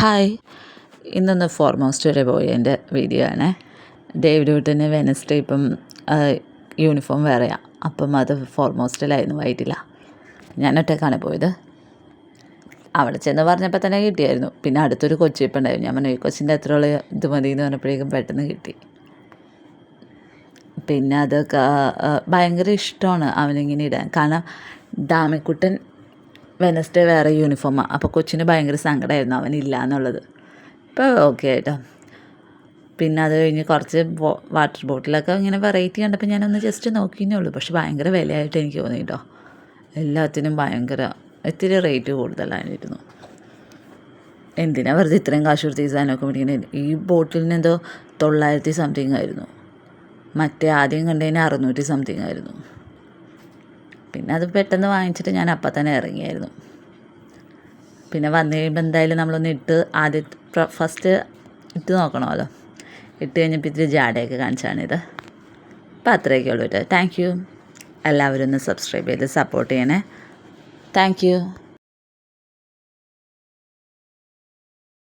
Hi, ഇന്നൊന്ന് foremost വരെ പോയതിൻ്റെ വീഡിയോ ആണ്. ഡേവിഡ് വീട്ടിന് വെനസ്ഡേ ഇപ്പം യൂണിഫോം വേറെയാണ്. അപ്പം അത് ഫോർമോസ്റ്റിലായിരുന്നു, വൈറ്റില്ല. ഞാൻ ഒറ്റക്കാണ് പോയത്. അവിടെ ചെന്ന് പറഞ്ഞപ്പോൾ തന്നെ കിട്ടിയായിരുന്നു. പിന്നെ അടുത്തൊരു കൊച്ചിപ്പം ഉണ്ടായിരുന്നു. ഞാൻ പറഞ്ഞു ഈ കൊച്ചിൻ്റെ അത്രയുള്ള ഇത് മതി എന്ന് പറഞ്ഞപ്പോഴേക്കും പെട്ടെന്ന് കിട്ടി. പിന്നെ അതൊക്കെ ഭയങ്കര ഇഷ്ടമാണ് അവനിങ്ങനെ ഇടാൻ. കാരണം ഡാമിക്കുട്ടൻ വെനസ്ഡേ വേറെ യൂണിഫോമാണ്. അപ്പോൾ കൊച്ചിന് ഭയങ്കര സങ്കടമായിരുന്നു അവനില്ല എന്നുള്ളത്. ഇപ്പോൾ ഓക്കെ ആയിട്ടോ. പിന്നെ അത് കഴിഞ്ഞ് കുറച്ച് വാട്ടർ ബോട്ടിലൊക്കെ ഇങ്ങനെ വെറൈറ്റി കണ്ടപ്പോൾ ഞാനൊന്ന് ജസ്റ്റ് നോക്കിയേ ഉള്ളൂ. പക്ഷെ ഭയങ്കര വിലയായിട്ട് എനിക്ക് തോന്നി കേട്ടോ. എല്ലാത്തിനും ഭയങ്കര ഇത്തിരി റേറ്റ് കൂടുതലായിരുന്നു. എന്തിനാ വെറുതെ ഇത്രയും കാശ് കൊടുത്ത് ഈ സാധനമൊക്കെ മേടിക്കുന്നത്? ഈ ബോട്ടിലിന് എന്തോ 900 സംതിങ് ആയിരുന്നു. മറ്റേ ആദ്യം കണ്ടതിന് 600 സംതിങ് ആയിരുന്നു. പിന്നെ അത് പെട്ടെന്ന് വാങ്ങിച്ചിട്ട് ഞാൻ അപ്പം തന്നെ ഇറങ്ങിയായിരുന്നു. പിന്നെ വന്നു കഴിയുമ്പോൾ എന്തായാലും നമ്മളൊന്ന് ഫസ്റ്റ് ഇട്ട് നോക്കണമല്ലോ. ഇട്ട് കഴിഞ്ഞപ്പോൾ ഇത്തിരി ജാടയൊക്കെ കാണിച്ചാണിത്. അപ്പോൾ അത്രയൊക്കെ ഉള്ളൂ കേട്ടോ. Thank you. എല്ലാവരും ഒന്ന് സബ്സ്ക്രൈബ് ചെയ്ത് സപ്പോർട്ട് ചെയ്യണേ. Thank you.